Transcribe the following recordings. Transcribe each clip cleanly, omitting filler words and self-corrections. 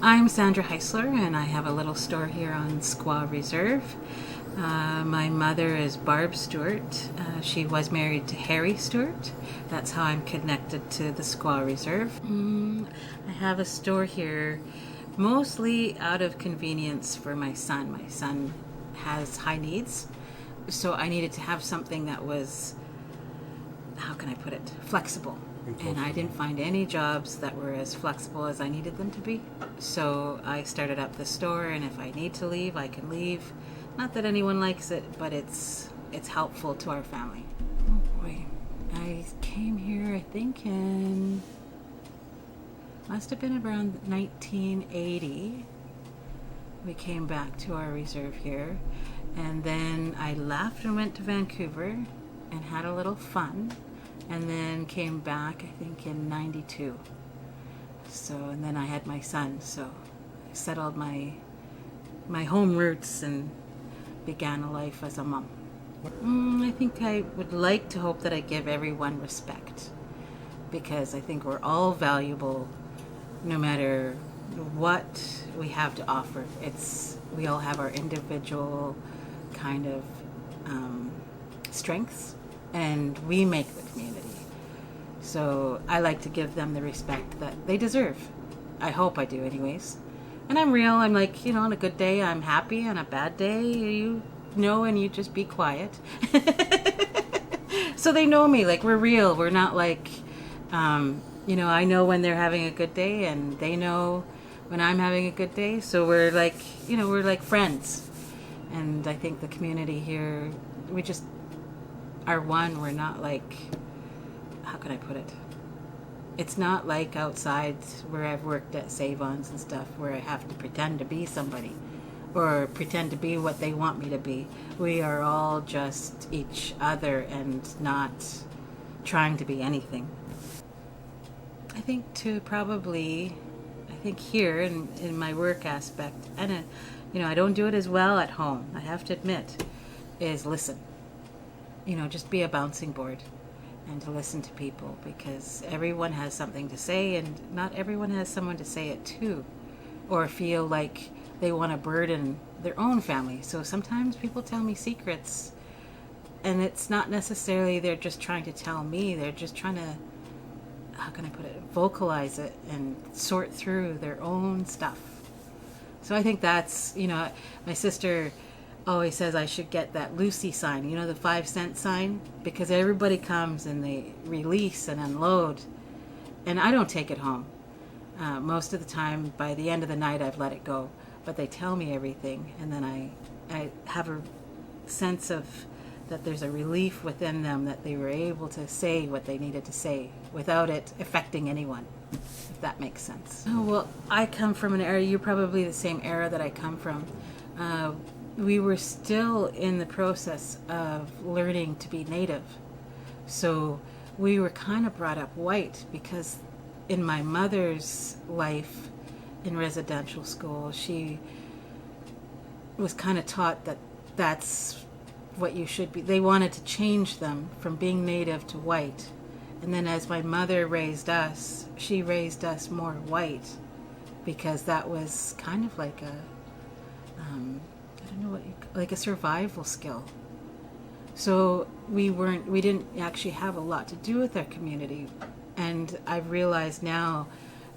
I'm Sandra Heisler, and I have a little store here on Skwah Reserve. My mother is Barb Stewart. She was married to Harry Stewart. That's how I'm connected to the Skwah Reserve. I have a store here mostly out of convenience for my son. My son has high needs, so I needed to have something that was, how can I put it, flexible. And I didn't find any jobs that were as flexible as I needed them to be. So I started up the store, and if I need to leave, I can leave. Not that anyone likes it, but it's helpful to our family. Oh boy. I came here, I think must have been around 1980. We came back to our reserve here. And then I left and went to Vancouver and had a little fun. And then came back, I think, in 92. So, and then I had my son, so I settled my home roots and began a life as a mom. I think I would like to hope that I give everyone respect, because I think we're all valuable no matter what we have to offer. We all have our individual kind of strengths, and we make the community. So I like to give them the respect that they deserve. I hope I do anyways. And I'm real. I'm like, on a good day I'm happy, on a bad day and you just be quiet. So they know me, like we're real. We're not like, I know when they're having a good day, and they know when I'm having a good day. So we're like, we're like friends. And I think the community here, we just are one. We're not like, how can I put it? It's not like outside where I've worked at Save-Ons and stuff, where I have to pretend to be somebody or pretend to be what they want me to be. We are all just each other and not trying to be anything. I think here in my work aspect, and I don't do it as well at home, I have to admit, is listen. Just be a bouncing board and to listen to people, because everyone has something to say, and not everyone has someone to say it to, or feel like they want to burden their own family. So sometimes people tell me secrets, and it's not necessarily they're just trying to tell me, they're just trying to, how can I put it, vocalize it and sort through their own stuff. So I think that's, my sister always says I should get that Lucy sign, the 5-cent sign, because everybody comes and they release and unload, and I don't take it home. Most of the time, by the end of the night, I've let it go, but they tell me everything, and then I have a sense of that there's a relief within them that they were able to say what they needed to say without it affecting anyone, if that makes sense. Oh, well, I come from an era, you're probably the same era that I come from. We were still in the process of learning to be Native. So we were kind of brought up white, because in my mother's life in residential school, she was kind of taught that that's what you should be. They wanted to change them from being Native to white. And then as my mother raised us, she raised us more white, because that was kind of like like a survival skill. So we didn't actually have a lot to do with our community. And I've realized now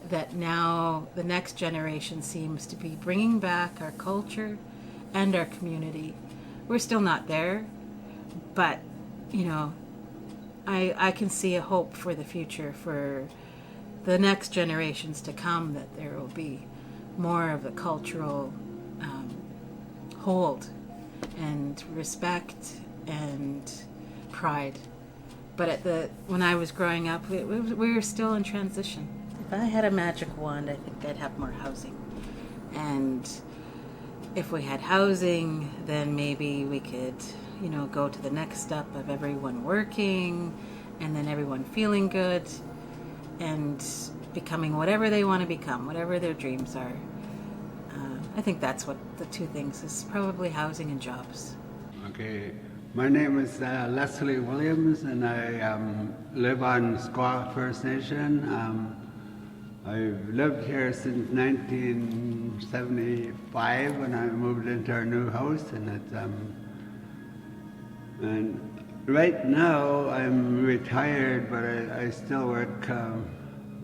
that the next generation seems to be bringing back our culture and our community. We're still not there, but I can see a hope for the future, for the next generations to come, that there will be more of a cultural hold and respect and pride. But when I was growing up, we were still in transition. If I had a magic wand, I think I'd have more housing. And if we had housing, then maybe we could, go to the next step of everyone working, and then everyone feeling good and becoming whatever they want to become, whatever their dreams are. I think that's what the two things is, probably housing and jobs. Okay, my name is Leslie Williams, and I live on Skwah First Nation. I've lived here since 1975 when I moved into our new house, and right now I'm retired, but I still work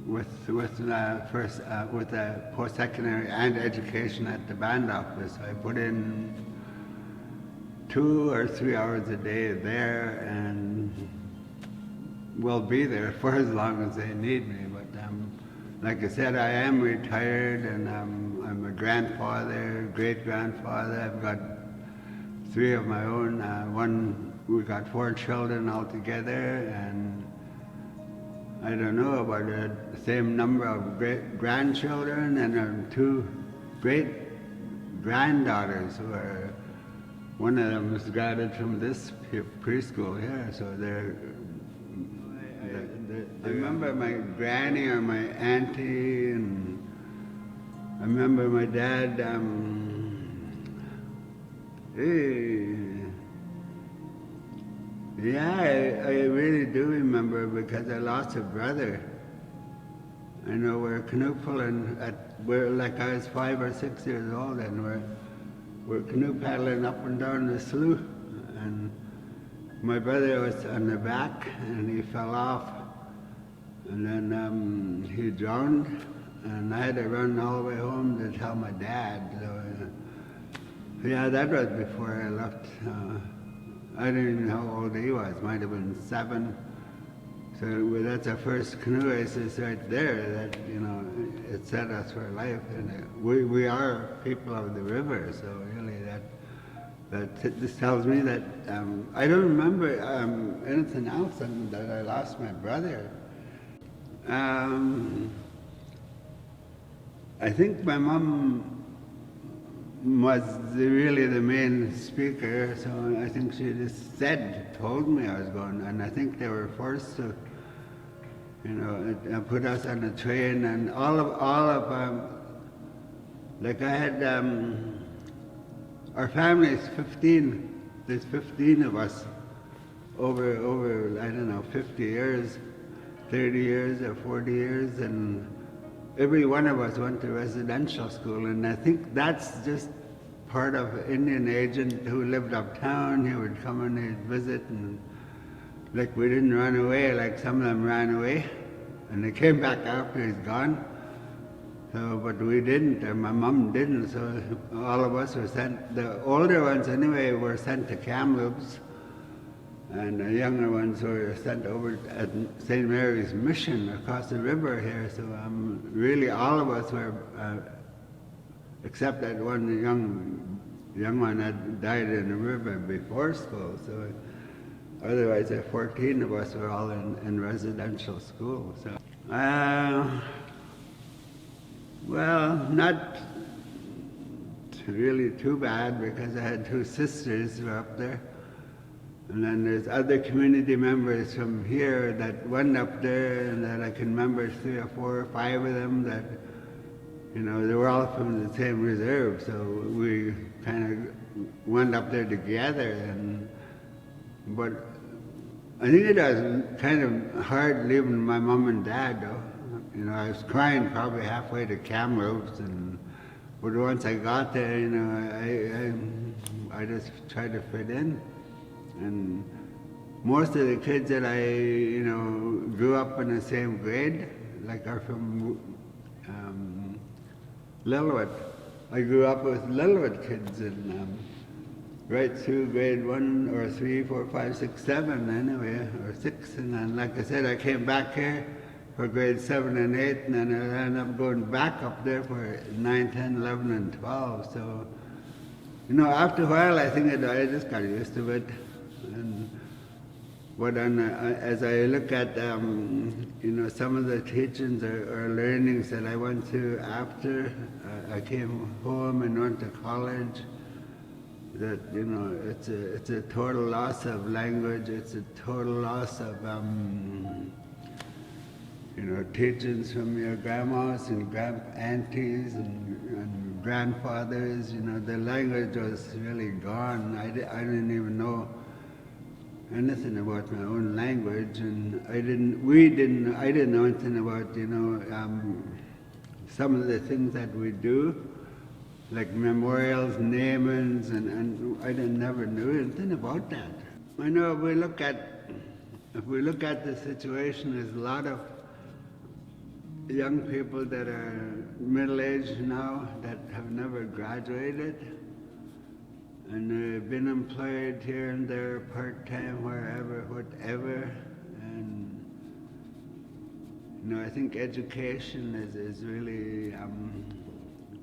with post-secondary and education at the band office. I put in 2 or 3 hours a day there, and will be there for as long as they need me. But like I said, I am retired, and I'm a grandfather, great-grandfather. I've got 3 of my own. We got 4 children altogether, and I don't know about the same number of great-grandchildren, and 2 great-granddaughters who are. One of them is graduated from this preschool here, so they're. I remember my granny or my auntie, and I remember my dad. Yeah, I really do remember, because I lost a brother. I know we're canoe pulling we're like I was 5 or 6 years old, and we're canoe paddling up and down the slough, and my brother was on the back, and he fell off, and then he drowned, and I had to run all the way home to tell my dad. So, yeah, that was before I left. I didn't even know how old he was. Might have been 7. So that's our first canoe race is right there. That it set us for life, and we are people of the river. So really, this tells me that I don't remember anything else than that I lost my brother. I think my mom was really the main speaker, so I think she just told me I was going, and I think they were forced to, put us on a train, and all of like I had, our family is 15. There's 15 of us over I don't know 50 years, 30 years or 40 years, and every one of us went to residential school, and I think that's just part of an Indian agent who lived uptown. He would come and he'd visit, and like we didn't run away like some of them ran away, and they came back after he's gone. So, but we didn't, and my mom didn't, so all of us were sent, the older ones anyway were sent to Kamloops, and the younger ones were sent over at St. Mary's Mission across the river here. So really all of us were, except that one young one that died in the river before school. So otherwise, the 14 of us were all in residential school. So, well, not really too bad, because I had 2 sisters who were up there. And then there's other community members from here that went up there, and that I can remember 3 or 4 or 5 of them that, they were all from the same reserve. So we kind of went up there together. But I think it was kind of hard leaving my mom and dad, though. I was crying probably halfway to Kamloops, but once I got there, I just tried to fit in. And most of the kids that I, grew up in the same grade, like are from Lillooet. I grew up with Lillooet kids, and right through grade 1 or 3, 4, 5, 6, 7 anyway, or 6. And then, like I said, I came back here for grade 7 and 8, and then I ended up going back up there for 9, 10, 11, and 12. So, after a while, I think I just got used to it. But as I look at, some of the teachings or learnings that I went through after I came home and went to college, that, it's a total loss of language, it's a total loss of, teachings from your grandmas and aunties and grandfathers. The language was really gone. I didn't even know anything about my own language, and I didn't know anything about, some of the things that we do, like memorials, namings, and I never knew anything about that. I know if we look at the situation, there's a lot of young people that are middle-aged now that have never graduated, and they've been employed here and there, part-time, wherever, whatever, and I think education is really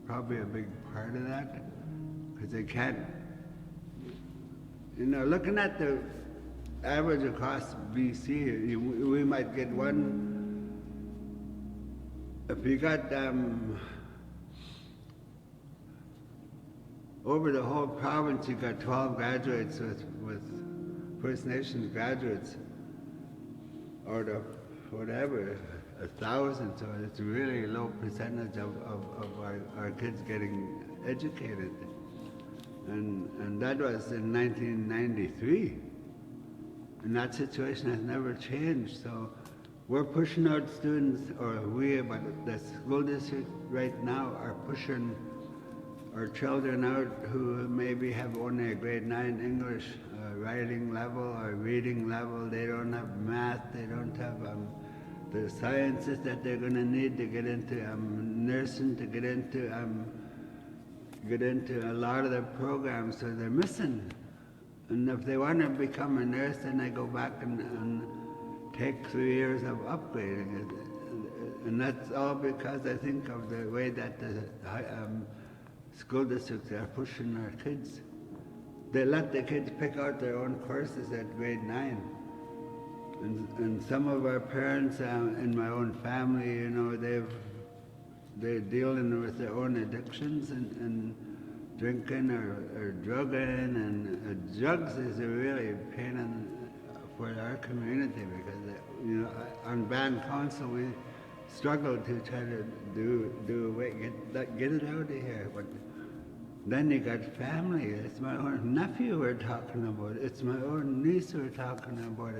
probably a big part of that, because they can't, looking at the average across BC, we might get one, if you got over the whole province, you got 12 graduates with First Nations graduates, out of whatever, 1,000, so it's a really low percentage of our kids getting educated. And that was in 1993. And that situation has never changed. So we're pushing out students, but the school district right now are pushing our children out who maybe have only a grade 9 English writing level or reading level. They don't have math, they don't have the sciences that they're going to need to get into nursing, to get into a lot of the programs, so they're missing. And if they want to become a nurse, then they go back and take 3 years of upgrading. And that's all because I think of the way that the school districts are pushing our kids. They let the kids pick out their own courses at grade 9. And some of our parents in my own family, they're dealing with their own addictions and drinking or drugging, and drugs is a really pain for our community, because on band council we struggle to try to do away, get it out of here. But then you got family. It's my own nephew we're talking about. It's my own niece we're talking about.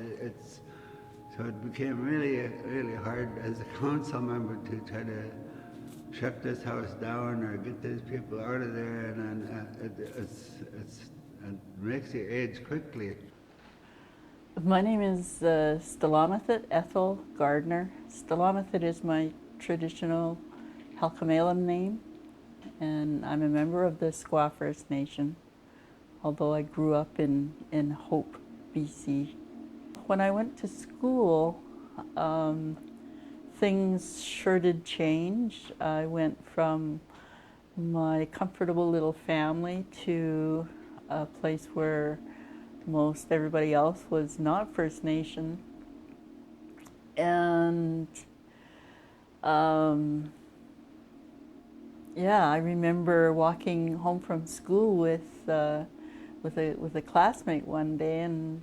So it became really, really hard as a council member to try to shut this house down or get these people out of there, and it makes you age quickly. My name is Stilamethet Ethel Gardner. Stilamethet is my traditional Halkomelem name, and I'm a member of the Skwah First Nation, although I grew up in Hope, BC. When I went to school, things sure did change. I went from my comfortable little family to a place where most everybody else was not First Nation. And I remember walking home from school with a classmate one day, and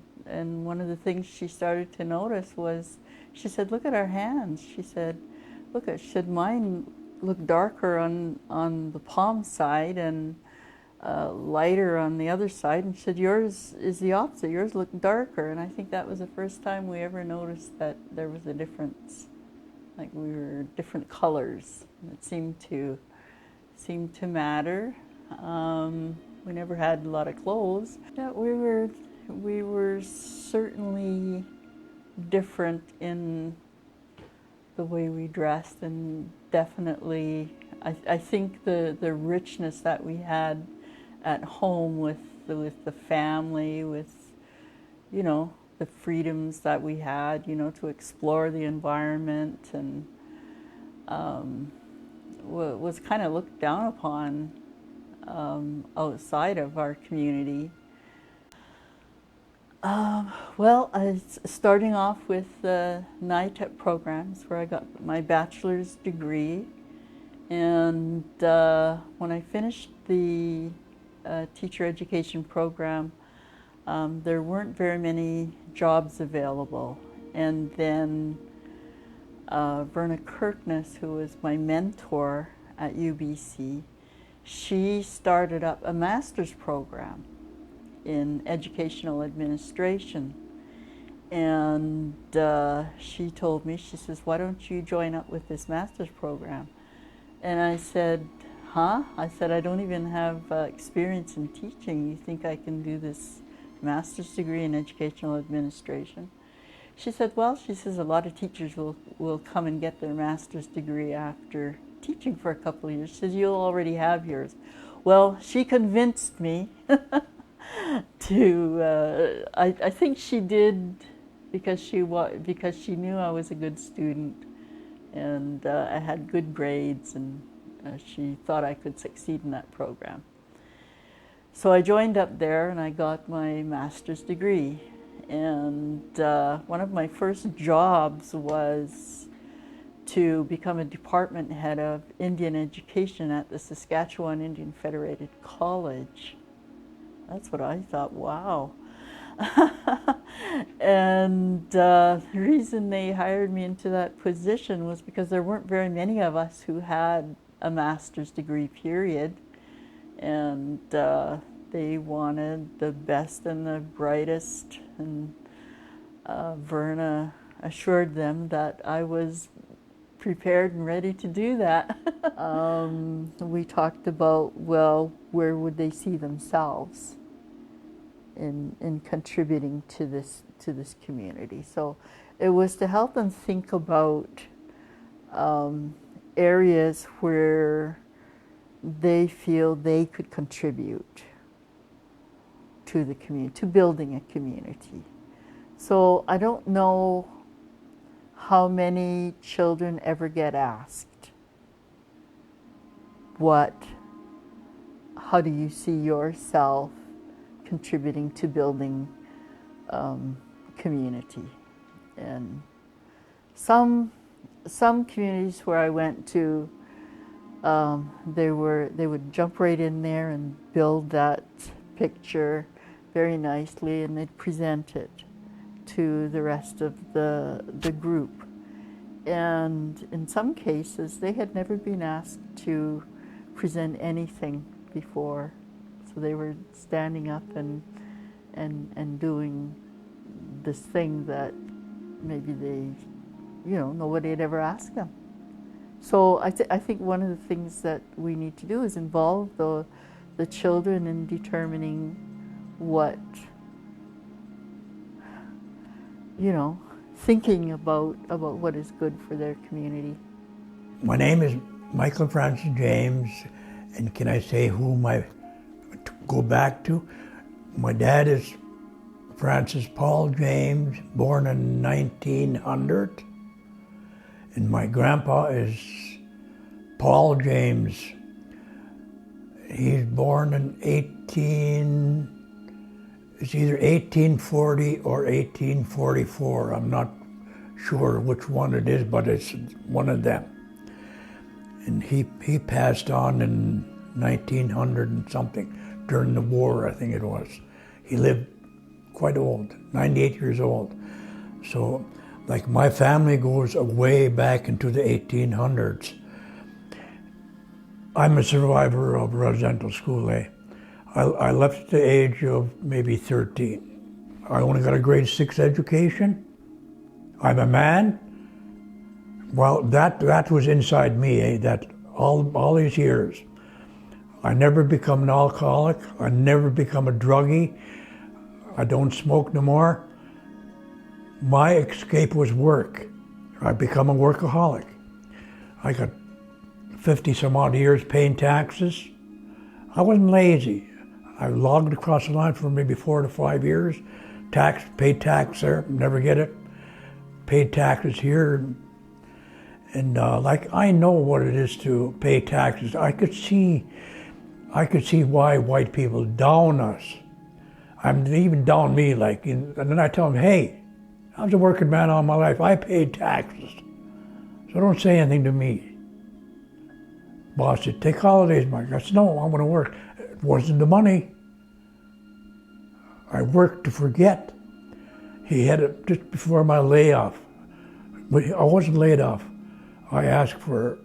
one of the things she started to notice was, she said, "Look at our hands." She said, should mine look darker on the palm side and lighter on the other side?" And she said, "Yours is the opposite. Yours look darker." And I think that was the first time we ever noticed that there was a difference, like we were different colors. It seemed to matter. We never had a lot of clothes. Yeah, we were certainly different in the way we dressed, and definitely I think the richness that we had at home with the family, with the freedoms that we had, to explore the environment, and was kind of looked down upon outside of our community. Starting off with the NITEP programs, where I got my bachelor's degree, and when I finished the teacher education program, there weren't very many jobs available. And then Verna Kirkness, who was my mentor at UBC, she started up a master's program in educational administration. And she told me, she says, "Why don't you join up with this master's program?" And I said, huh? I said, I don't even have experience in teaching. You think I can do this master's degree in educational administration? She said, well, she says a lot of teachers will come and get their master's degree after teaching for a couple of years. She says, you'll already have yours. Well, she convinced me to, I think she did because she knew I was a good student and I had good grades, and she thought I could succeed in that program. So I joined up there and I got my master's degree. And one of my first jobs was to become a department head of Indian education at the Saskatchewan Indian Federated College. That's what I thought, wow. And the reason they hired me into that position was because there weren't very many of us who had a master's degree, period. And they wanted the best and the brightest, and Verna assured them that I was prepared and ready to do that. We talked about, well, where would they see themselves in contributing to this community. So it was to help them think about areas where they feel they could contribute to the community, to building a community. So I don't know how many children ever get asked, how do you see yourself contributing to building community? And some communities where I went to, they would jump right in there and build that picture very nicely, and they'd present it to the rest of the group. And in some cases, they had never been asked to present anything before, so they were standing up and doing this thing that maybe nobody had ever asked them. So I think one of the things that we need to do is involve the children in determining thinking about what is good for their community. My name is Michael Francis James, and can I say whom I go back to? My dad is Francis Paul James, born in 1900, and my grandpa is Paul James. He's born in it's either 1840 or 1844. I'm not sure which one it is, but it's one of them. And he passed on in 1900 and something, during the war, I think it was. He lived quite old, 98 years old. So, like, my family goes way back into the 1800s. I'm a survivor of residential school, I left at the age of maybe 13. I only got a grade 6 education. I'm a man. Well, that was inside me, that all these years. I never become an alcoholic. I never become a druggie. I don't smoke no more. My escape was work. I become a workaholic. I got 50 some odd years paying taxes. I wasn't lazy. I logged across the line for maybe 4 to 5 years. Paid tax there, never get it. Paid taxes here. And I know what it is to pay taxes. I could see why white people down us. They even down me, and then I tell them, hey, I was a working man all my life. I paid taxes. So don't say anything to me. Boss said, take holidays, Mike. I said, no, I'm going to work. It wasn't the money. I worked to forget. He had it just before my layoff. But I wasn't laid off. I asked for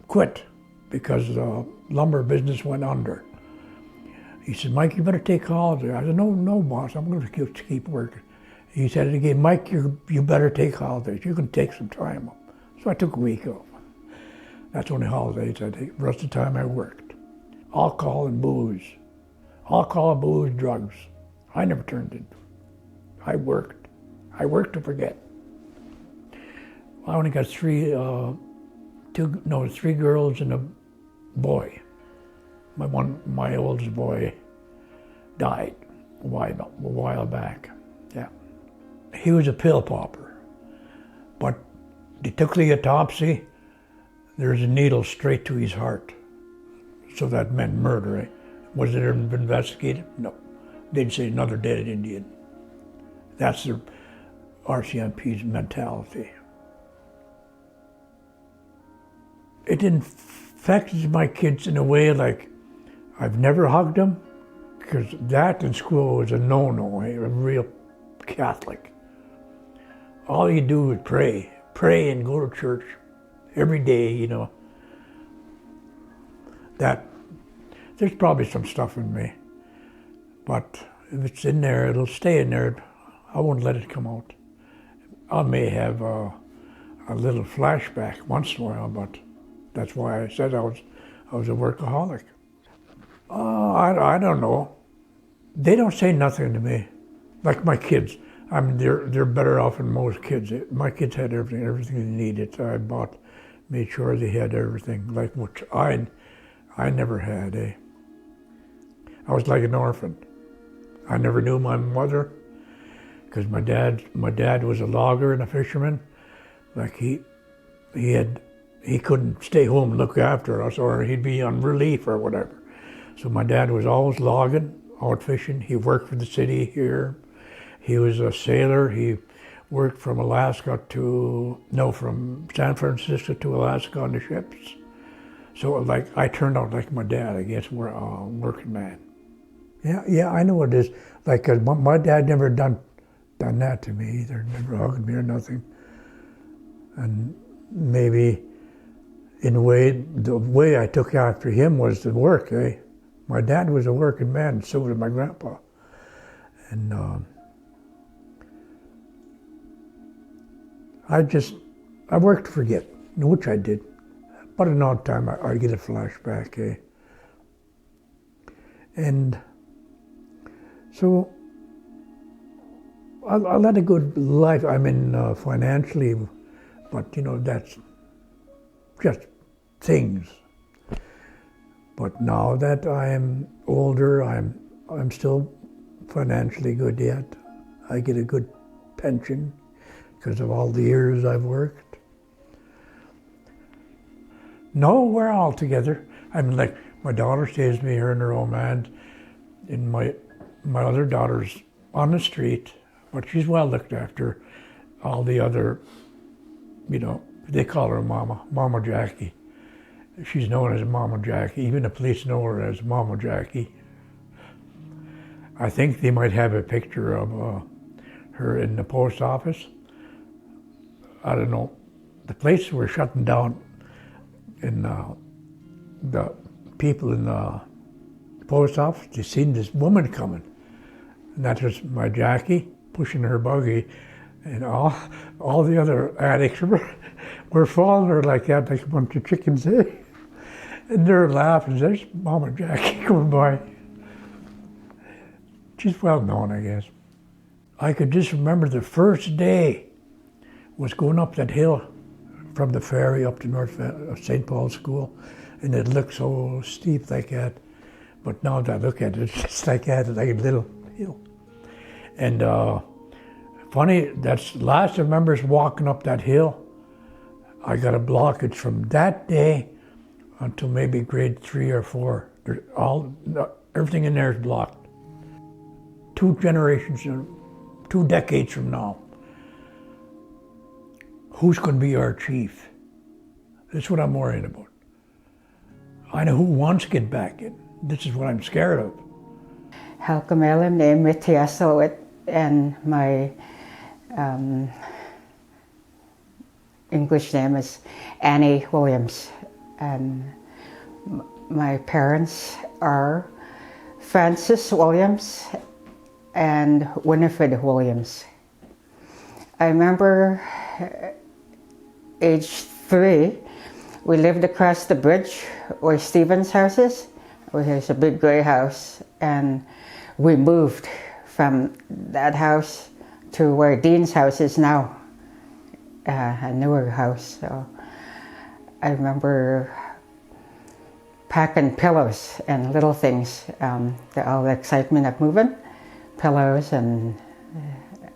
quit because the lumber business went under. He said, Mike, you better take holidays. I said, no, boss, I'm going to keep working. He said it again, Mike, you better take holidays. You can take some time off. So I took a week off. That's only holidays I take. The rest of the time I worked. Alcohol and booze. Alcohol, booze, drugs. I never turned it. I worked. I worked to forget. I only got three girls and a boy. My oldest boy died a while back. Yeah. He was a pill popper, but they took the autopsy. There's a needle straight to his heart. So that meant murder. Eh? Was it investigated? No. They'd say another dead Indian. That's the RCMP's mentality. It didn't affect my kids in a way like I've never hugged them, because that in school was a no-no, a real Catholic. All you do is pray and go to church every day, you know. That, there's probably some stuff in me, but if it's in there, it'll stay in there. I won't let it come out. I may have a little flashback once in a while, but that's why I said I was a workaholic. I don't know. They don't say nothing to me. Like my kids. I mean, they're better off than most kids. My kids had everything they needed. So I made sure they had everything, like which I never had. I was like an orphan. I never knew my mother, because my dad was a logger and a fisherman. Like he couldn't stay home and look after us, or he'd be on relief or whatever. So my dad was always logging, out fishing. He worked for the city here. He was a sailor. He worked from San Francisco to Alaska on the ships. So like I turned out like my dad, I guess, we're a working man. Yeah, I know what it is. Like, 'cause my dad never done that to me either, never hugged me or nothing. And maybe in a way, the way I took after him was the work, My dad was a working man, and so was my grandpa. And I worked to forget, which I did. But an odd time, I get a flashback, And so I led a good life. I mean, financially, but that's just things. But now that I am older, I'm still financially good yet. I get a good pension because of all the years I've worked. No, we're all together. I mean, like, my daughter stays with me here in her own man, and my other daughter's on the street, but she's well looked after. All the other, they call her Mama Jackie. She's known as Mama Jackie. Even the police know her as Mama Jackie. I think they might have a picture of her in the post office. I don't know. The places were shutting down, and the people in the post office, they seen this woman coming. And that was my Jackie pushing her buggy, and all the other addicts were following her like that, like a bunch of chickens, And they're laughing. There's Mama Jackie coming by. She's well known, I guess. I could just remember the first day was going up that hill from the ferry up to North St. Paul's School, and it looked so steep like that. But now that I look at it, it's just like that, like a little hill. And funny, that's the last I remember is walking up that hill. I got a blockage from that day until maybe grade 3 or 4. Everything in there is blocked. 2 generations, 2 decades from now, who's going to be our chief? That's what I'm worried about. I know who wants to get back in. This is what I'm scared of. Halkamelim name Mitiaso, and my English name is Annie Williams. And my parents are Francis Williams and Winifred Williams. I remember age 3 We lived across the bridge where Stephen's house is. There's a big gray house, and we moved from that house to where Dean's house is now, a newer house. So I remember packing pillows and little things, all the excitement of moving, pillows and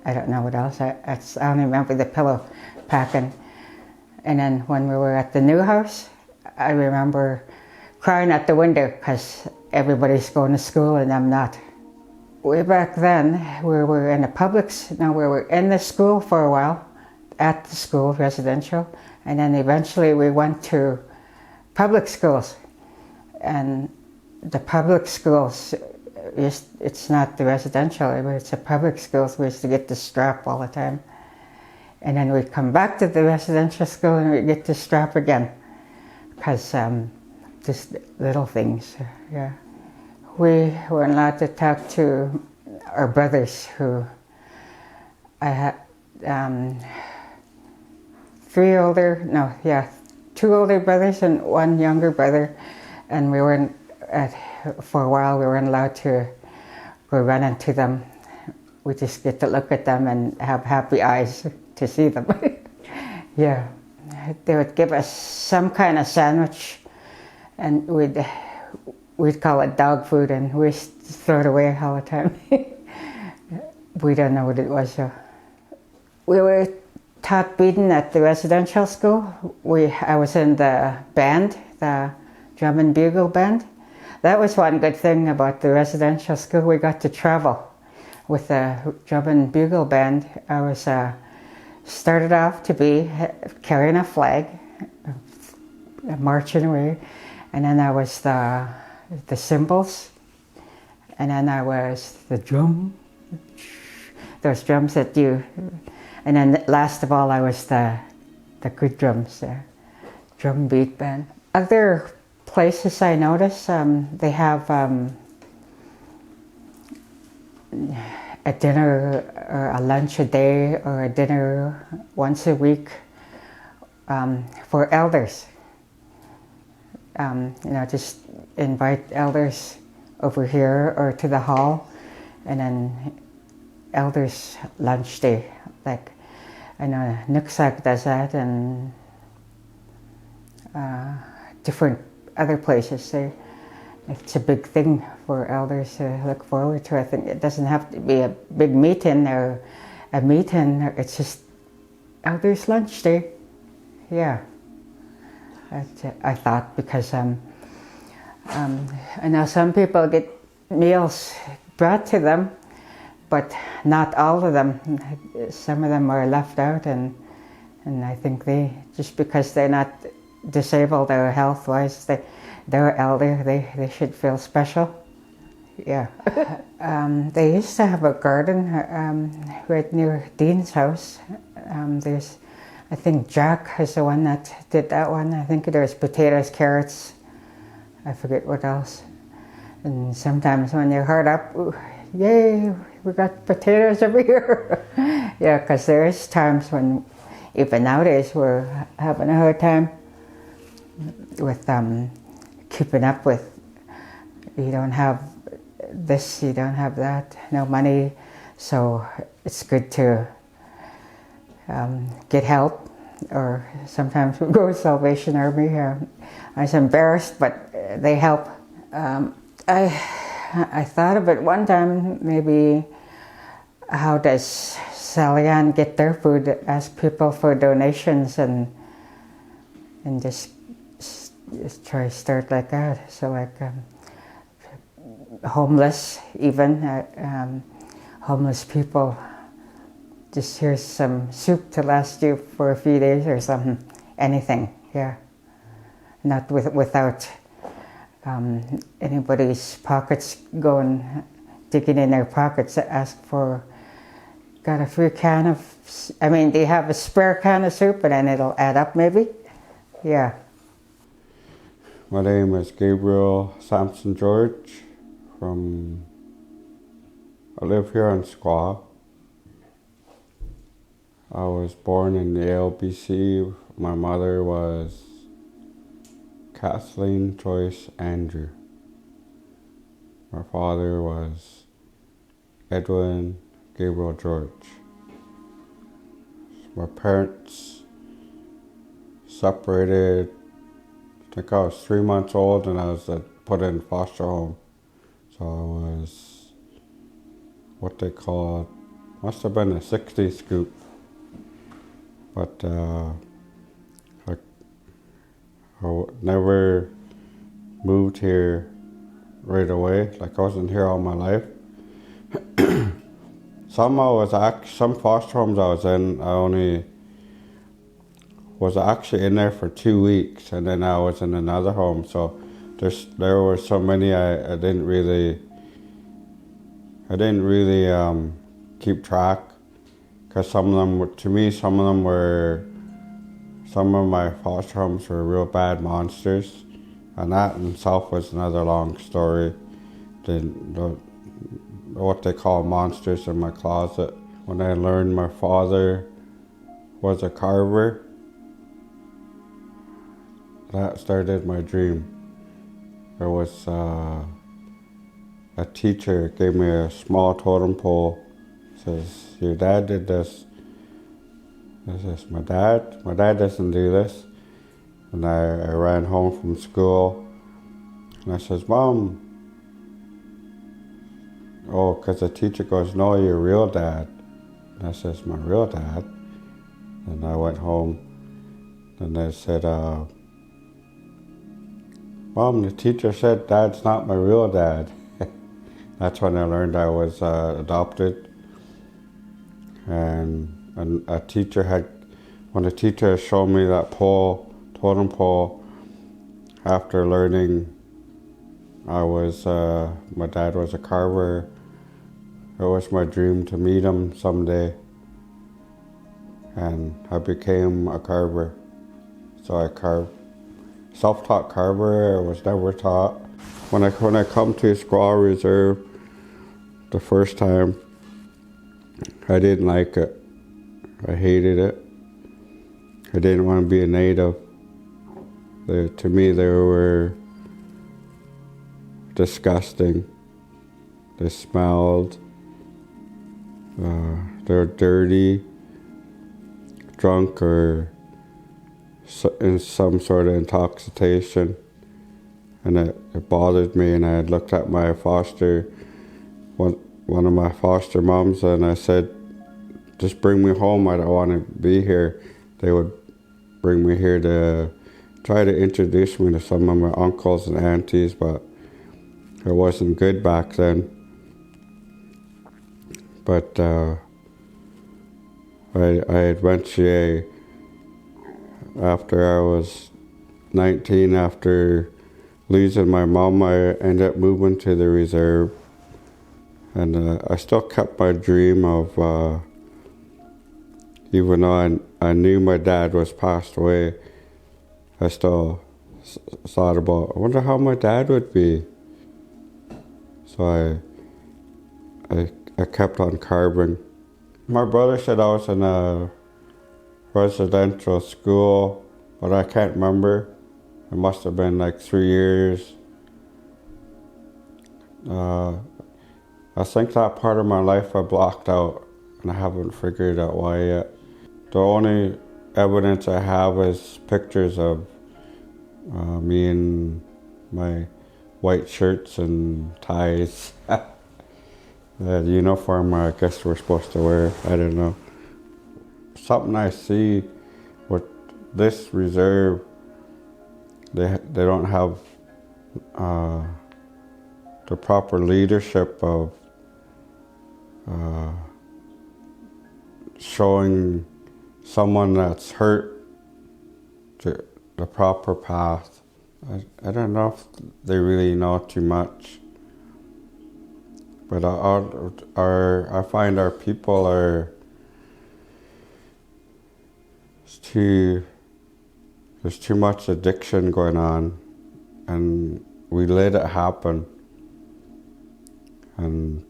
I don't know what else. I only remember the pillow packing. And then when we were at the new house, I remember crying at the window because everybody's going to school and I'm not. Way back then, we were in we were in the school for a while, at the school, residential, and then eventually we went to public schools. And the public schools, it's not the residential, but it's the public schools. We used to get the strap all the time. And then we'd come back to the residential school and we'd get the strap again. Because just little things, yeah. We were allowed to talk to our brothers who I had two older brothers and one younger brother. And we weren't, for a while, we weren't allowed to go running to them. We just get to look at them and have happy eyes to see them. Yeah. They would give us some kind of sandwich, and we'd call it dog food, and we throw it away all the time. We don't know what it was. So. We were taught beating at the residential school. I was in the band, the drum and bugle band. That was one good thing about the residential school. We got to travel with the drum and bugle band. I was started off to be carrying a flag, marching away, and then I was the cymbals, and then I was the drum, those drums that and then last of all I was the good drums, drum beat band. Other places I notice, they have a dinner or a lunch a day or a dinner once a week for elders. Just invite elders over here or to the hall, and then elders lunch day. Like I know Nooksack does that, and different other places. It's a big thing for elders to look forward to. I think it doesn't have to be a big meeting or a meeting. It's just elders' lunch day. Yeah, I thought, because I know some people get meals brought to them, but not all of them. Some of them are left out, and I think just because they're not disabled or health-wise, they're elder, they should feel special. Yeah. They used to have a garden right near Dean's house. I think Jack is the one that did that one. I think there's potatoes, carrots, I forget what else. And sometimes when you're hard up, ooh, yay, we got potatoes over here. Yeah, because there is times when, even nowadays, we're having a hard time with keeping up with, you don't have this, you don't have that, no money, so it's good to get help. Or sometimes we go to Salvation Army. I was embarrassed, but they help. I thought of it one time, maybe how does Sally Ann get their food? Ask people for donations and just try to start like that. So like homeless, even homeless people, just here's some soup to last you for a few days or something, anything, yeah. Not without anybody's pockets digging in their pockets to ask for, got a free can of, do you have a spare can of soup, and then it'll add up maybe, yeah. My name is Gabriel Sampson George I live here in Skwah. I was born in the ALBC. My mother was Kathleen Joyce Andrew. My father was Edwin Gabriel George. My parents separated, I think I was 3 months old and I was put in foster home. So I was what they call, must have been a 60 scoop. But I never moved here right away. Like I wasn't here all my life. Some foster homes I was in, I only was actually in there for 2 weeks, and then I was in another home. So there were so many I didn't really keep track, because some of my foster homes were real bad monsters, and that in itself was another long story. What they call monsters in my closet. When I learned my father was a carver, that started my dream. There was a teacher gave me a small totem pole. Says, "Your dad did this." I says, My dad doesn't do this." And I ran home from school and I says, "Mom." Oh, because the teacher goes, "No, your real dad." And I says, "My real dad?" And I went home and they said, "Mom, the teacher said Dad's not my real dad." That's when I learned I was adopted. And when the teacher showed me that totem pole, after learning my dad was a carver, it was my dream to meet him someday. And I became a carver. So I carved. Self-taught carver, I was never taught. When I come to Skwah Reserve the first time, I didn't like it. I hated it. I didn't want to be a native. To me, they were disgusting. They smelled. They were dirty, drunk, or in some sort of intoxication. And it bothered me, and I had looked at one of my foster moms, and I said, "Just bring me home, I don't want to be here." They would bring me here to try to introduce me to some of my uncles and aunties, but it wasn't good back then. But I eventually, after I was 19, after losing my mom, I ended up moving to the reserve. And I still kept my dream of, even though I knew my dad was passed away, I still thought about, I wonder how my dad would be. So I kept on carving. My brother said I was in a residential school, but I can't remember. It must have been like 3 years. I think that part of my life I blocked out, and I haven't figured out why yet. The only evidence I have is pictures of me in my white shirts and ties. The uniform I guess we're supposed to wear, I don't know. Something I see with this reserve, they don't have the proper leadership of showing someone that's hurt the proper path. I don't know if they really know too much, but I find our people there's too much addiction going on, and we let it happen, and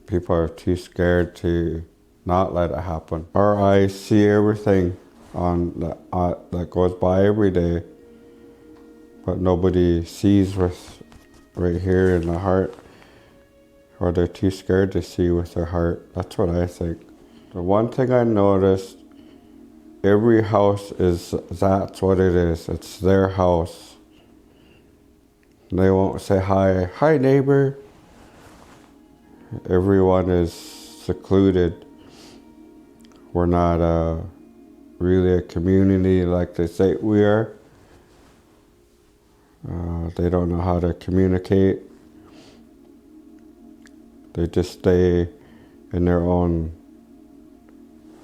people are too scared to not let it happen. Our eyes see everything that goes by every day, but nobody sees with right here in the heart, or they're too scared to see with their heart. That's what I think. The one thing I noticed, every house that's what it is. It's their house. They won't say hi neighbor. Everyone is secluded. We're not really a community like they say we are. They don't know how to communicate. They just stay in their own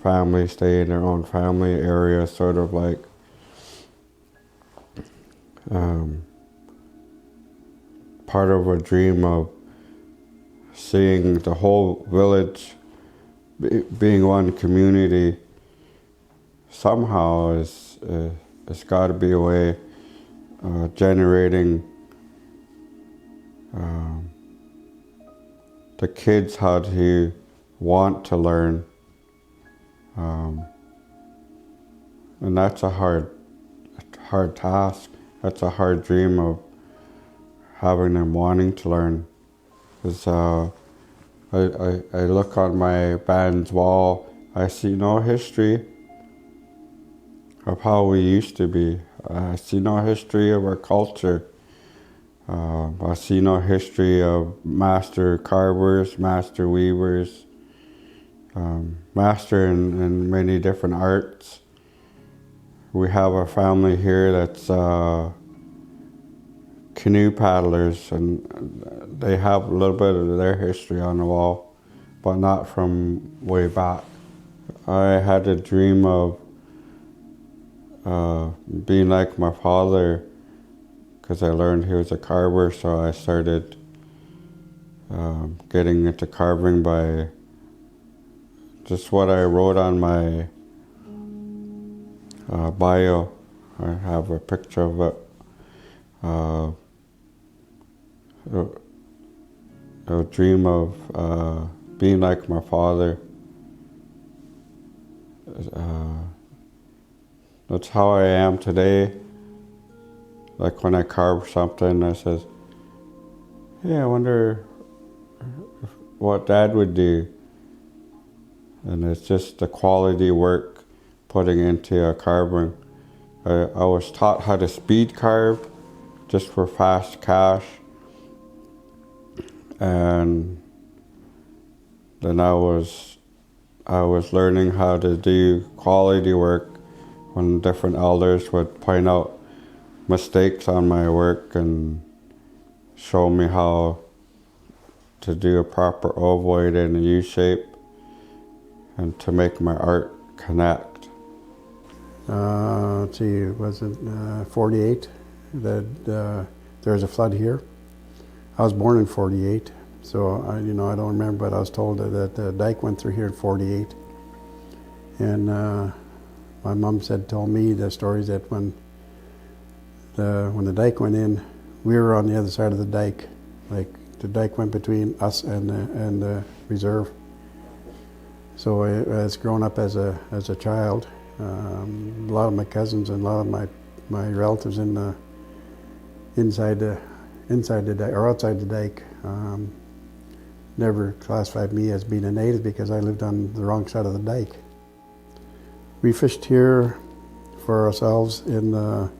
family, stay in their own family area, sort of like part of a dream of seeing the whole village being one community. Somehow it's got to be a way generating the kids how to want to learn, and that's a hard task. That's a hard dream of having them wanting to learn. Because I look on my band's wall, I see no history of how we used to be. I see no history of our culture. I see no history of master carvers, master weavers, master in many different arts. We have a family here that's canoe paddlers, and they have a little bit of their history on the wall, but not from way back. I had a dream of being like my father, because I learned he was a carver, so I started getting into carving by just what I wrote on my bio. I have a picture of it. A dream of being like my father. That's how I am today. Like when I carve something, I says, "Hey, I wonder what Dad would do." And it's just the quality work putting into a carving. I was taught how to speed carve just for fast cash. And then I was learning how to do quality work when different elders would point out mistakes on my work and show me how to do a proper ovoid in a U shape and to make my art connect. Let's see, was it 48 that there was a flood here? I was born in 48, so I don't remember, but I was told that the dike went through here in 48. And my mom told me the stories that when the dike went in, we were on the other side of the dike. Like the dike went between us and the reserve. So as growing up as a child, a lot of my cousins and a lot of my relatives inside the dike or outside the dike never classified me as being a native because I lived on the wrong side of the dike. We fished here for ourselves in the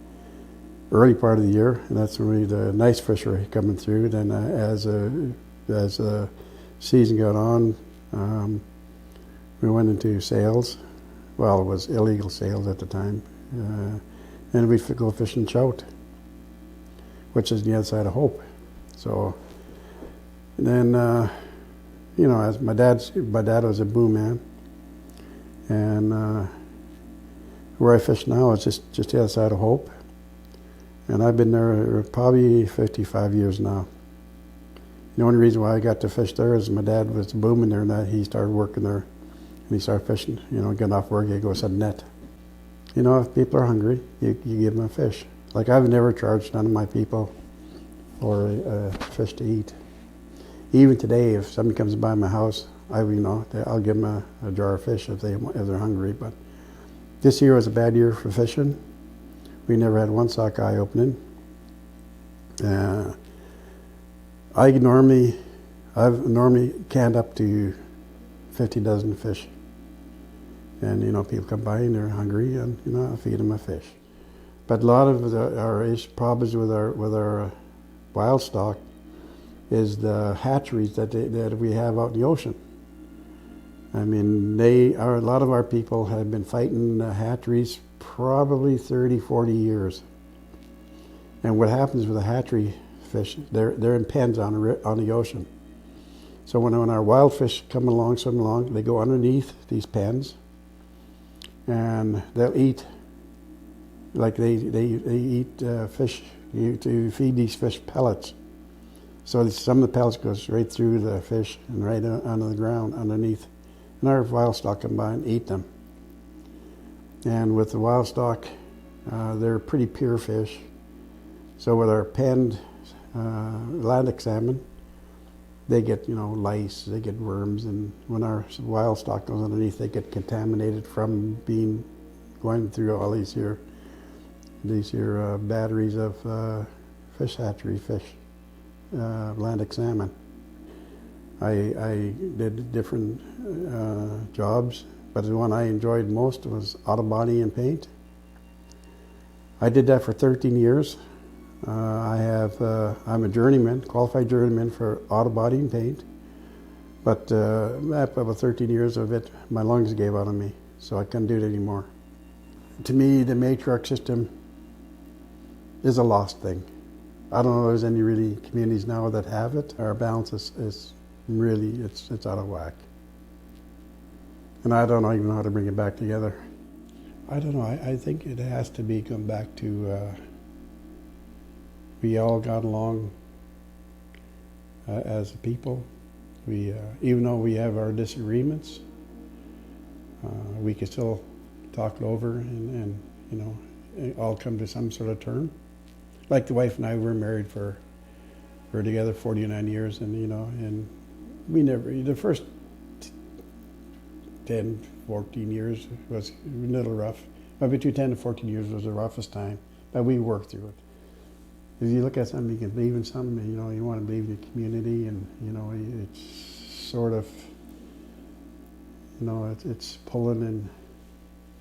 early part of the year, and that's when the nice fish were coming through. Then as the season got on, we went into sales. Well, it was illegal sales at the time. And we'd go fish and Chout, which is the other side of Hope. So then, as my dad was a boom man, and where I fish now is just the other side of Hope. And I've been there probably 55 years now. The only reason why I got to fish there is my dad was booming there, and that he started working there, and he started fishing. Getting off work, he goes set a net. If people are hungry, you give them a fish. Like I've never charged none of my people for a fish to eat. Even today, if somebody comes by my house, I'll give them a jar of fish if they're hungry. But this year was a bad year for fishing. We never had one sockeye opening. I've normally canned up to 50 dozen fish. And, people come by and they're hungry and, I feed them a fish. But a lot of our problems with our wild stock is the hatcheries that we have out in the ocean. I mean, a lot of our people have been fighting hatcheries probably 30, 40 years. And what happens with the hatchery fish, they're in pens on the ocean. So when our wild fish come along, swim along, they go underneath these pens, and they'll eat, like they eat fish, to feed these fish pellets. So some of the pellets goes right through the fish and right onto the ground underneath. And our wild stock come by and eat them. And with the wild stock, they're pretty pure fish. So with our penned Atlantic salmon, they get, lice, they get worms, and when our wild stock goes underneath, they get contaminated from going through all these batteries of fish hatchery fish, Atlantic salmon. I did different jobs, but the one I enjoyed most was auto body and paint. I did that for 13 years. I'm a journeyman, qualified journeyman for auto body and paint. But after about 13 years of it, my lungs gave out on me, so I couldn't do it anymore. To me, the matriarch system is a lost thing. I don't know if there's any really communities now that have it. Our balance is really, it's out of whack. And I don't even know how to bring it back together. I don't know, I think it has to come back to we all got along as a people. We, even though we have our disagreements, we can still talk it over and all come to some sort of term. Like the wife and I were married we're together 49 years, and and we never, the first 10, 14 years was a little rough. But between 10 and 14 years was the roughest time, but we worked through it. If you look at something, you can believe in something, you want to believe in the community, and, it's sort of, it's pulling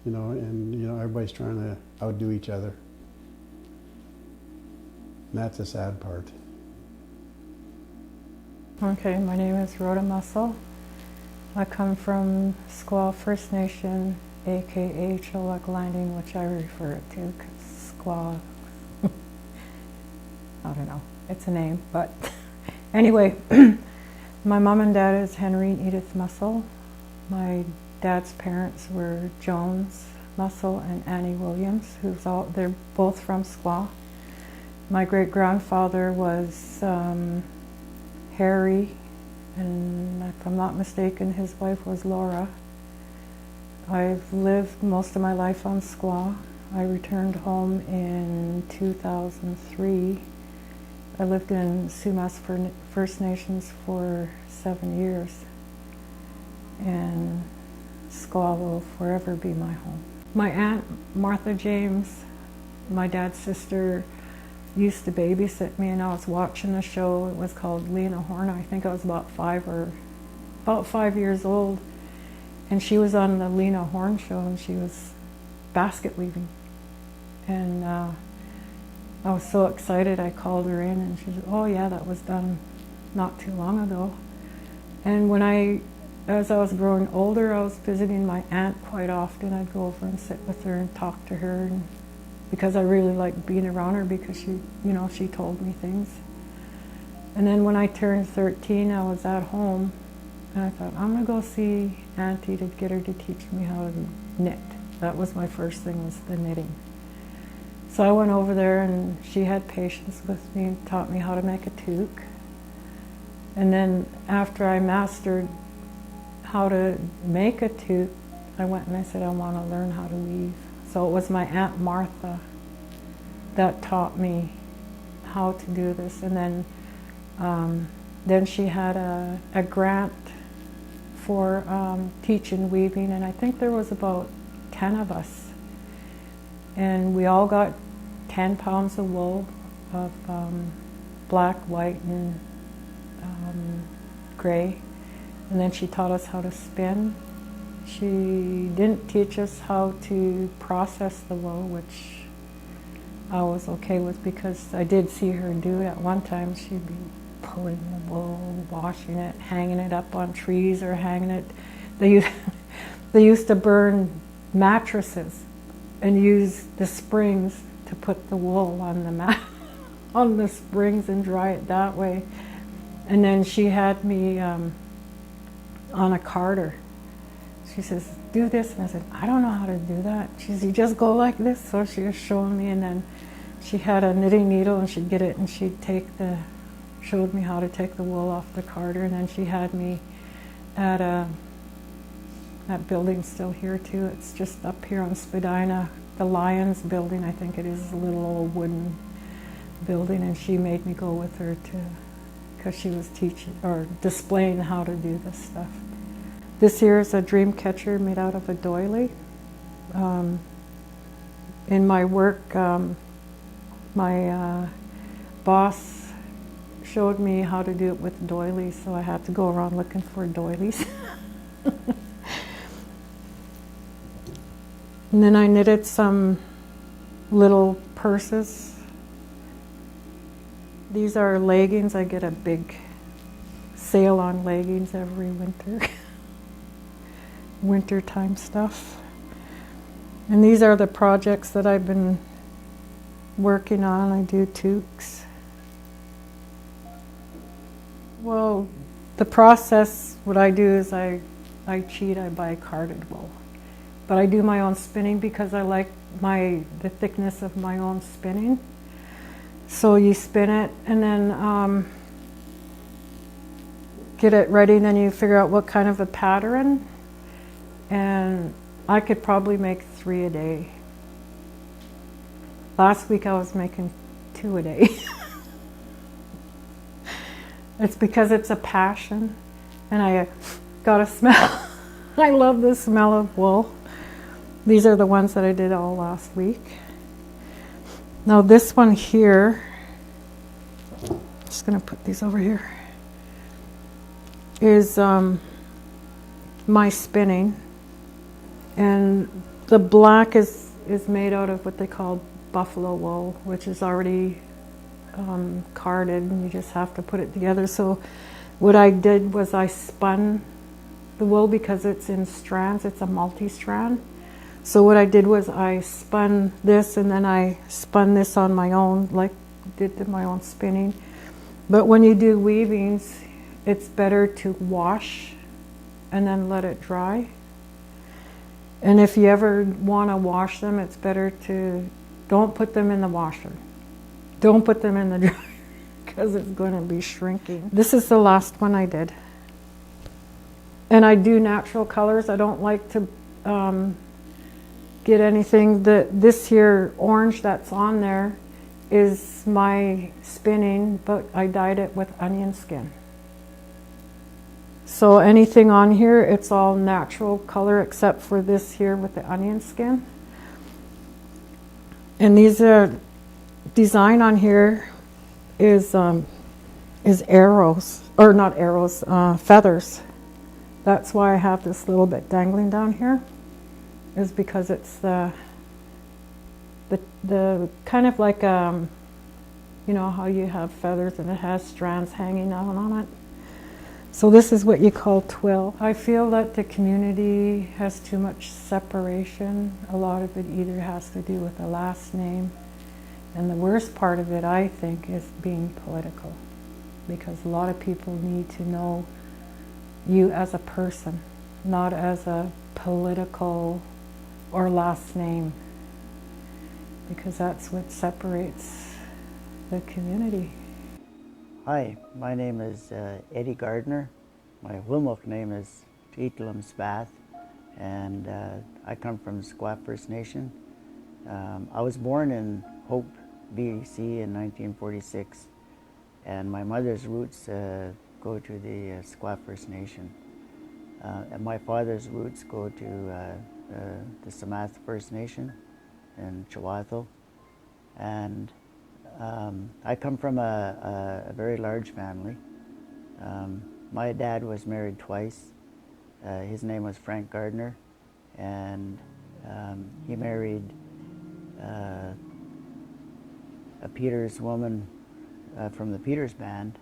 and, everybody's trying to outdo each other. And that's the sad part. Okay, my name is Rhoda Mussel. I come from Skwah First Nation, aka Chilliwack Landing, which I refer it to, because Skwah, I don't know, it's a name, but anyway, my mom and dad is Henry and Edith Mussel. My dad's parents were Jones Mussel and Annie Williams, they're both from Skwah. My great-grandfather was Harry, and if I'm not mistaken, his wife was Laura. I've lived most of my life on Skwah. I returned home in 2003. I lived in Sumas First Nations for 7 years, and Skwah will forever be my home. My aunt, Martha James, my dad's sister, used to babysit me, and I was watching a show. It was called Lena Horner. I think I was about 5 years old, and she was on the Lena Horne show, and she was basket weaving, and I was so excited. I called her in, and she said, "Oh yeah, that was done not too long ago." And as I was growing older, I was visiting my aunt quite often. I'd go over and sit with her and talk to her, and because I really liked being around her, because she told me things. And then when I turned 13, I was at home, and I thought, I'm gonna go see Auntie to get her to teach me how to knit. That was my first thing, was the knitting. So I went over there, and she had patience with me and taught me how to make a toque. And then after I mastered how to make a toque, I went and I said, I want to learn how to weave. So it was my Aunt Martha that taught me how to do this. And then she had a grant for teaching weaving, and I think there was about 10 of us. And we all got 10 pounds of wool of black, white, and gray. And then she taught us how to spin. She didn't teach us how to process the wool, which I was okay with because I did see her do it at one time. She'd be pulling the wool, washing it, hanging it up on trees or hanging it. They used to burn mattresses and use the springs to put the wool on the on the springs and dry it that way. And then she had me on a carder. She says, do this. And I said, I don't know how to do that. She says, you just go like this. So she was showing me, and then she had a knitting needle and she'd get it and she'd showed me how to take the wool off the carder. And then she had me at that building still here too. It's just up here on Spadina, the Lions building, I think it is, a little old wooden building. And she made me go with her because she was teaching or displaying how to do this stuff. This here is a dream catcher made out of a doily. In my work, my boss showed me how to do it with doilies, so I had to go around looking for doilies. And then I knitted some little purses. These are leggings. I get a big sale on leggings every winter. Wintertime stuff. And these are the projects that I've been working on. I do toques. Well, the process, what I do is I cheat, I buy carded wool. But I do my own spinning because I like the thickness of my own spinning. So you spin it and then get it ready, and then you figure out what kind of a pattern. And I could probably make 3 a day. Last week I was making 2 a day. It's because it's a passion, and I got a smell. I love the smell of wool. These are the ones that I did all last week. Now this one here, I'm just going to put these over here, is my spinning. And the black is made out of what they call buffalo wool, which is already carded, and you just have to put it together. So what I did was I spun the wool because it's in strands, it's a multi-strand. So what I did was I spun this, and then I spun this on my own, like did my own spinning. But when you do weavings, it's better to wash and then let it dry. And if you ever want to wash them, it's better to don't put them in the washer. Don't put them in the dryer because it's going to be shrinking. This is the last one I did. And I do natural colors. I don't like to get anything. This here orange that's on there is my spinning, but I dyed it with onion skin. So anything on here, it's all natural color except for this here with the onion skin. And these are design on here is arrows, or not arrows, feathers. That's why I have this little bit dangling down here, is because it's the kind of like you know how you have feathers and it has strands hanging out on it. So this is what you call twill. I feel that the community has too much separation. A lot of it either has to do with the last name, and the worst part of it, I think, is being political, because a lot of people need to know you as a person, not as a political or last name, because that's what separates the community. Hi, my name is Eddie Gardner. My Wilmot name is Eatlam Spath, and I come from Skwah First Nation. I was born in Hope, BC in 1946, and my mother's roots go to the Skwah First Nation. And my father's roots go to the Samath First Nation in Chihuahua. And I come from a very large family. My dad was married twice. His name was Frank Gardner, and he married a Peters woman from the Peters band,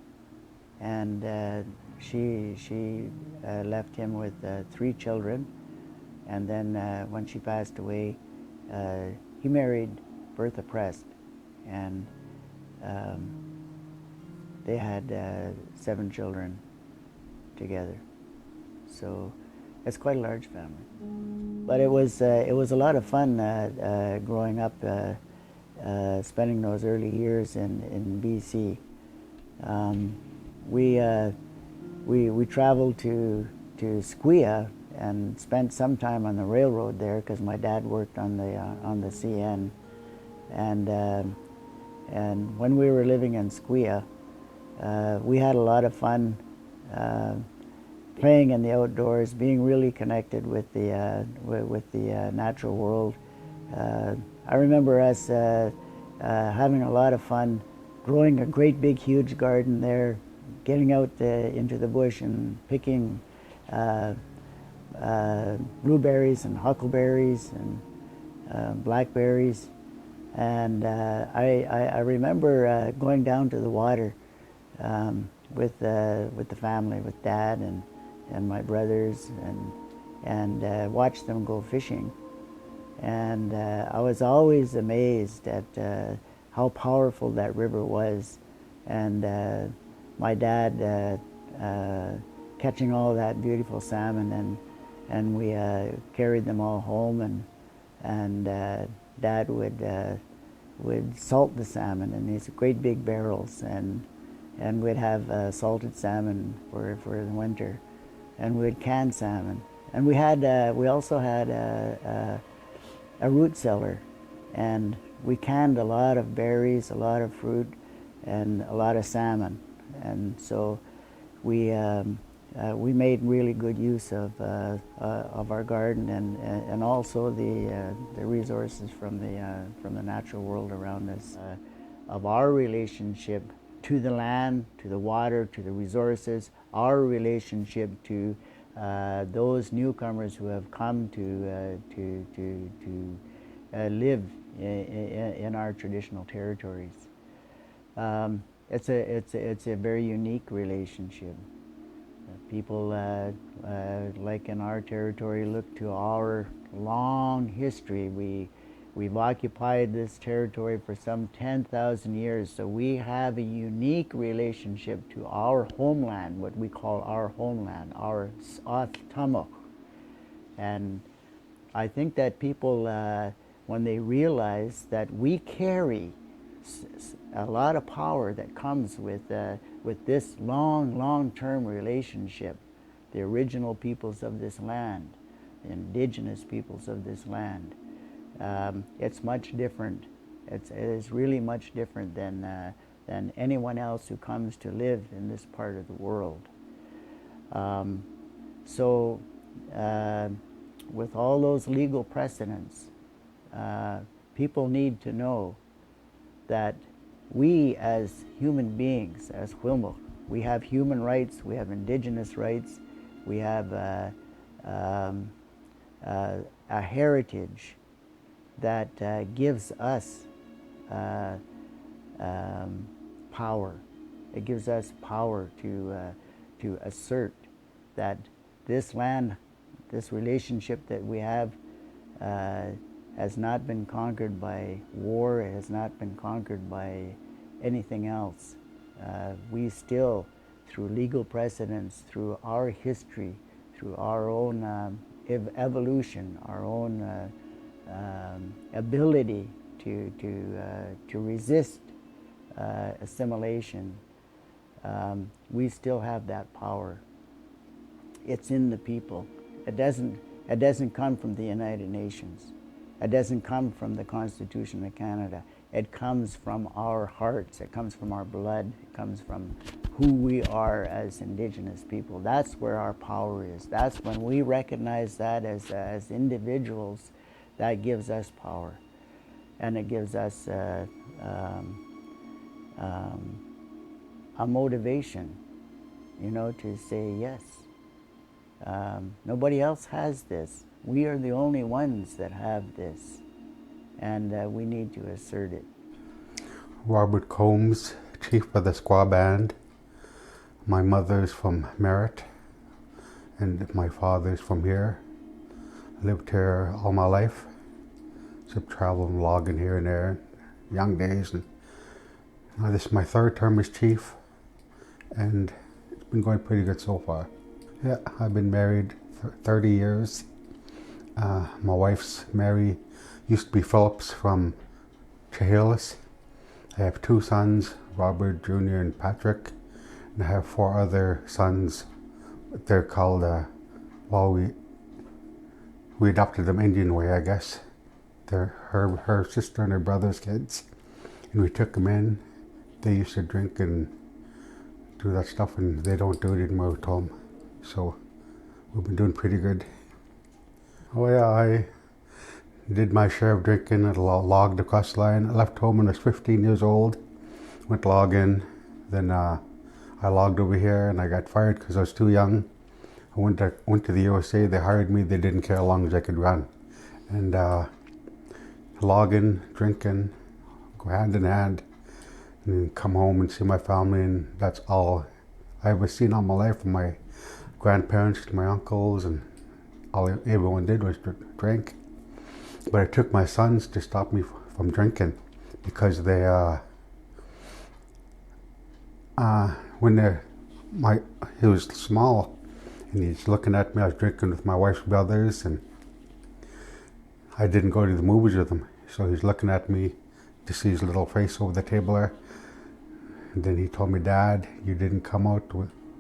and she left him with 3 children. And then when she passed away, he married Bertha Prest, and they had 7 children together. So it's quite a large family. But it was a lot of fun growing up, spending those early years in BC. We traveled to Skwah and spent some time on the railroad there because my dad worked on the CN. And when we were living in Skwah, we had a lot of fun playing in the outdoors, being really connected with the natural world. I remember us having a lot of fun growing a great big huge garden there, getting out into the bush and picking blueberries and huckleberries and blackberries. And I remember going down to the water with the family, with Dad and my brothers, and watch them go fishing. And I was always amazed at how powerful that river was, and my dad catching all that beautiful salmon, and we carried them all home, and Dad would salt the salmon in these great big barrels, and we'd have salted salmon for the winter, and we'd can salmon, and we also had a root cellar, and we canned a lot of berries, a lot of fruit, and a lot of salmon, and so we made really good use of our garden and also the resources from the natural world around us, of our relationship to the land, to the water, to the resources, our relationship to those newcomers who have come to live in our traditional territories. It's a very unique relationship. People, like in our territory, look to our long history. We've occupied this territory for some 10,000 years, so we have a unique relationship to our homeland, what we call our homeland, our Skwah. And I think that people, when they realize that we carry a lot of power that comes with this long-term relationship, the original peoples of this land, the indigenous peoples of this land. It's much different. It is really much different than anyone else who comes to live in this part of the world. So with all those legal precedents, people need to know that we as human beings, as Wilmot, we have human rights, we have indigenous rights, we have a heritage that gives us power. It gives us power to assert that this land, this relationship that we have, has not been conquered by war, it has not been conquered by anything else. We still, through legal precedents, through our history, through our own evolution, our own ability to resist assimilation, we still have that power. It's in the people. It doesn't come from the United Nations. It doesn't come from the Constitution of Canada. It comes from our hearts. It comes from our blood. It comes from who we are as Indigenous people. That's where our power is. That's when we recognize that as individuals, that gives us power. And it gives us a motivation, to say yes. Nobody else has this. We are the only ones that have this, and we need to assert it. Robert Combs, chief of the Skwah band. My mother's from Merritt, and my father's from here. Lived here all my life. Except traveling, logging here and there, young days. And this is my third term as chief, and it's been going pretty good so far. Yeah, I've been married for 30 years. My wife's Mary, used to be Phillips from Chehalis. I have 2 sons, Robert Jr. and Patrick, and I have 4 other sons. They're called, we adopted them Indian way, I guess. They're her sister and her brother's kids, and we took them in. They used to drink and do that stuff, and they don't do it anymore at home. So we've been doing pretty good. Oh yeah, I did my share of drinking and logged across the line. I left home when I was 15 years old, went logging. Then I logged over here and I got fired because I was too young. I went to the USA, they hired me, they didn't care how long as I could run. And logging, drinking, go hand in hand, and then come home and see my family, and that's all I ever seen all my life from my grandparents to my uncles, and all everyone did was drink. But it took my sons to stop me from drinking, because they, he was small, and he's looking at me. I was drinking with my wife's brothers, and I didn't go to the movies with him. So he's looking at me to see his little face over the table there. And then he told me, "Dad, you didn't come out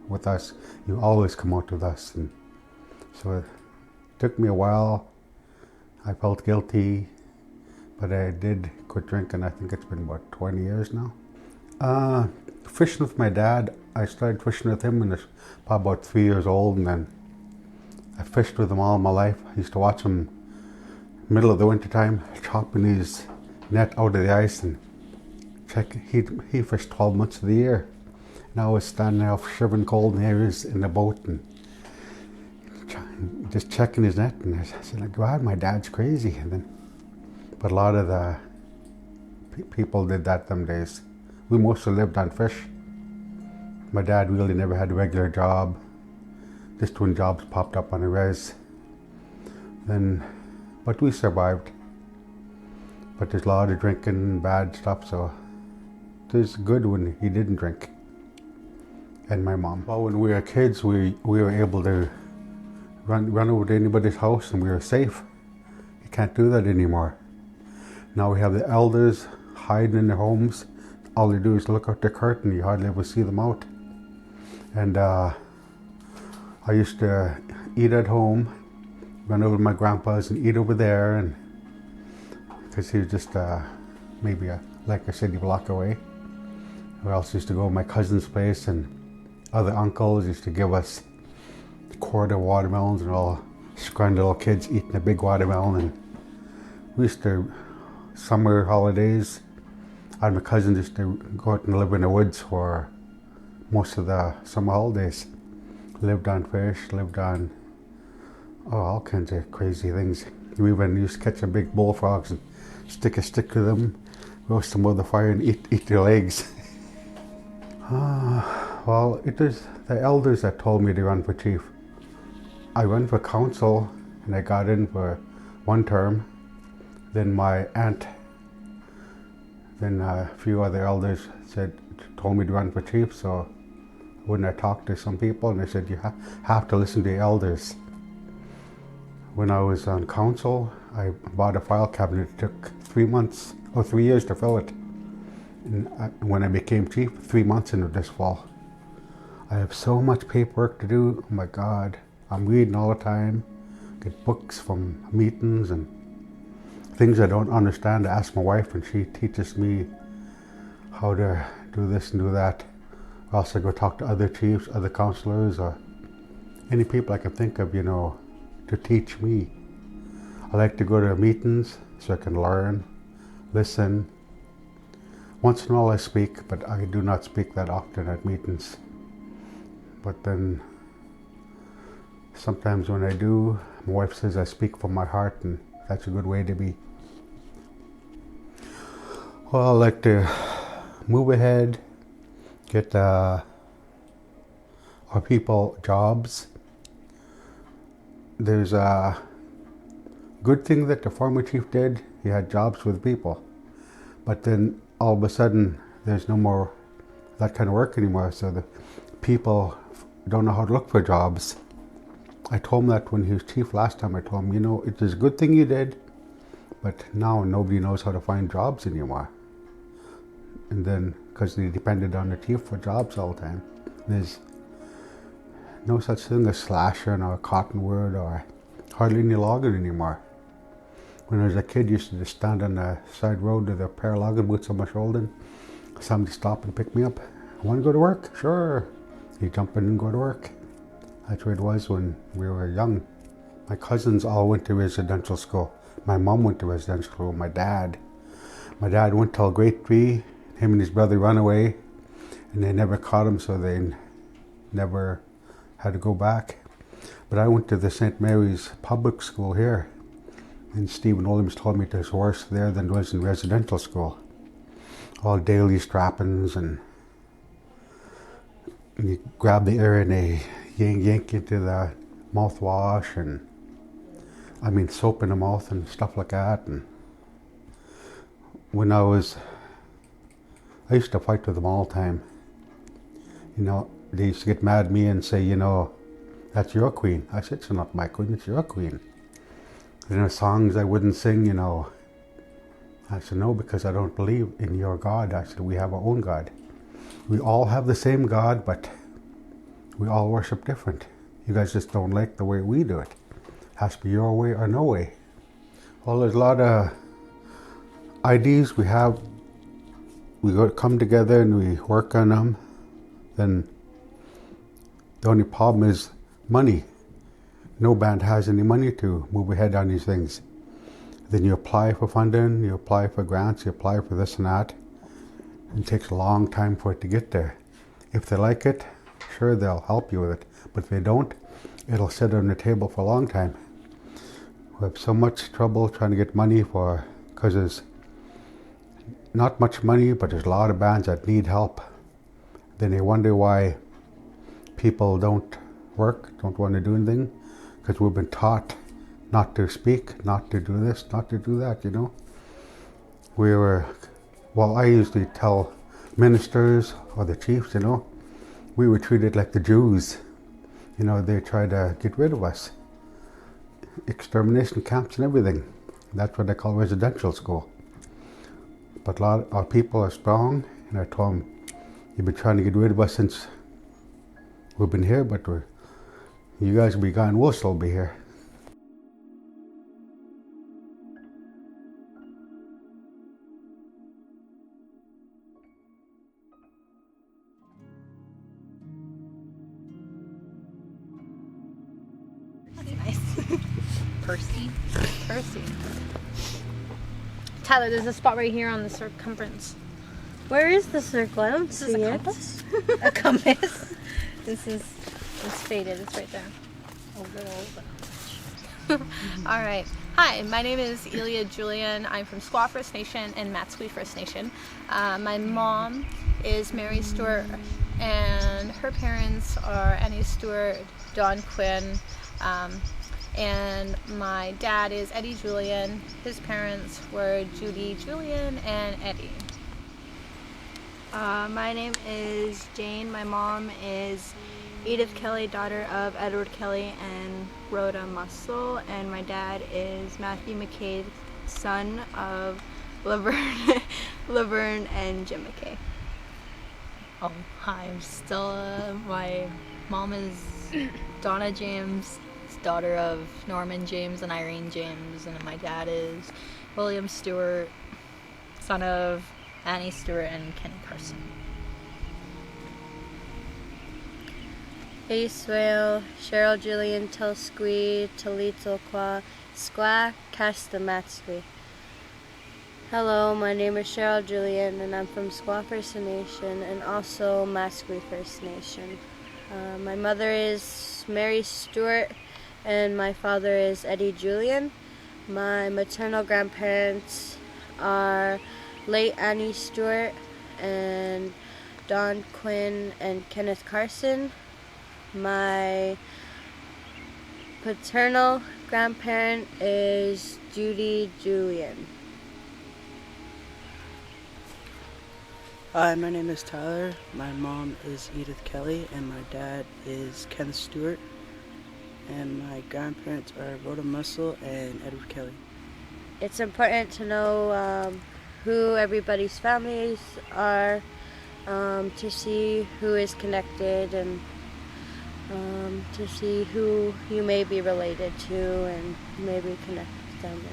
with us. You always come out with us." And so it took me a while. I felt guilty, but I did quit drinking. I think it's been about 20 years now. Fishing with my dad, I started fishing with him when I was probably about 3 years old, and then I fished with him all my life. I used to watch him middle of the winter time chopping his net out of the ice and check. He fished 12 months of the year. And I was standing there shivering cold in areas in the boat and just checking his net, and I said, like, "God, my dad's crazy." And then, but a lot of the people did that them days. We mostly lived on fish. My dad really never had a regular job. Just when jobs popped up on the res. But we survived. But there's a lot of drinking and bad stuff, so there's good when he didn't drink. And my mom. Well, when we were kids, we were able to run over to anybody's house and we were safe. You can't do that anymore. Now we have the elders hiding in their homes. All they do is look out the curtain. You hardly ever see them out. And I used to eat at home, run over to my grandpa's and eat over there, and because he was just maybe like a city block away. We also used to go to my cousin's place, and other uncles used to give us a quart of watermelons, and all scrawny little kids eating a big watermelon. And we used to, summer holidays, I and my cousins used to go out and live in the woods for most of the summer holidays. Lived on fish, lived on all kinds of crazy things. We even used to catch some big bullfrogs and stick a stick to them, roast them over the fire and eat their legs. Well, it was the elders that told me to run for chief. I ran for council and I got in for one term. Then my aunt, then a few other elders told me to run for chief, so when I talked to some people, and they said, "You have to listen to the elders." When I was on council, I bought a file cabinet. It took 3 years to fill it. And when I became chief, 3 months into this fall. I have so much paperwork to do. Oh my God, I'm reading all the time. Get books from meetings and things I don't understand. I ask my wife, and she teaches me how to do this and do that. I also go talk to other chiefs, other councillors, or any people I can think of, to teach me. I like to go to meetings so I can learn, listen. Once in a while I speak, but I do not speak that often at meetings. But then sometimes when I do, my wife says I speak from my heart, and that's a good way to be. Well, I like to move ahead, get our people jobs. There's a good thing that the former chief did. He had jobs with people. But then all of a sudden, there's no more that kind of work anymore. So the people don't know how to look for jobs. I told him that when he was chief last time. I told him, you know, it is a good thing you did, but now nobody knows how to find jobs anymore. And then, because they depended on the chief for jobs all the time, there's no such thing as slashing or cottonwood or hardly any logging anymore. When I was a kid, I used to just stand on the side road with a pair of logging boots on my shoulder. Somebody stop and pick me up. I want to go to work? Sure. You jump in and go to work. That's where it was when we were young. My cousins all went to residential school. My mom went to residential school. My dad went till grade 3. Him and his brother ran away, and they never caught him, so they never had to go back. But I went to the St. Mary's public school here, and Stephen Williams told me it was worse there than it was in residential school. All daily strappings, and you grab the air and they yank into the mouthwash, and I mean soap in the mouth and stuff like that. And when I used to fight with them all the time. You know, they used to get mad at me and say, you know, that's your queen. I said, it's not my queen, it's your queen. There are songs I wouldn't sing, you know. I said, no, because I don't believe in your God. I said, we have our own God. We all have the same God, but we all worship different. You guys just don't like the way we do it. Has to be your way or no way. Well, there's a lot of ideas we have. We go come together and we work on them. Then the only problem is money. No band has any money to move ahead on these things. Then you apply for funding, you apply for grants, you apply for this and that. It takes a long time for it to get there. If they like it, sure, they'll help you with it. But if they don't, it'll sit on the table for a long time. We have so much trouble trying to get money because there's not much money, but there's a lot of bands that need help. Then they wonder why people don't work, don't want to do anything, because we've been taught not to speak, not to do this, not to do that, you know. I usually tell ministers or the chiefs, you know, we were treated like the Jews. You know, they tried to get rid of us. Extermination camps and everything. That's what they call residential school. But a lot of our people are strong, and I told them, you've been trying to get rid of us since we've been here, but you guys will be gone, we'll still be here. That's nice. Percy. Tyler, there's a spot right here on the circumference. Where is the circle? I don't see it. A compass. It's faded. It's right there. A little bit. All right. Hi, my name is Elia Julian. I'm from Skwah First Nation and Matsqui First Nation. My mom is Mary Stewart, and her parents are Annie Stewart, Don Quinn, and my dad is Eddie Julian. His parents were Judy Julian and Eddie. My name is Jane. My mom is Edith Kelly, daughter of Edward Kelly and Rhoda Muscle, and my dad is Matthew McKay, son of Laverne and Jim McKay. Oh, hi, I'm Stella. My mom is Donna James, daughter of Norman James and Irene James, and my dad is William Stewart, son of Annie Stewart and Kenny Carson. Swale, Cheryl Julian, Skwah, Talit Skwah, Skwah, Casta Matsqui. Hello, my name is Cheryl Julian, and I'm from Skwah First Nation and also Musqueam First Nation. My mother is Mary Stewart, and my father is Eddie Julian. My maternal grandparents are late Annie Stewart and Don Quinn and Kenneth Carson. My paternal grandparent is Judy Julian. Hi, my name is Tyler. My mom is Edith Kelly, and my dad is Ken Stewart. And my grandparents are Rhoda Mussel and Edward Kelly. It's important to know who everybody's families are, to see who is connected, and to see who you may be related to and maybe connect them with.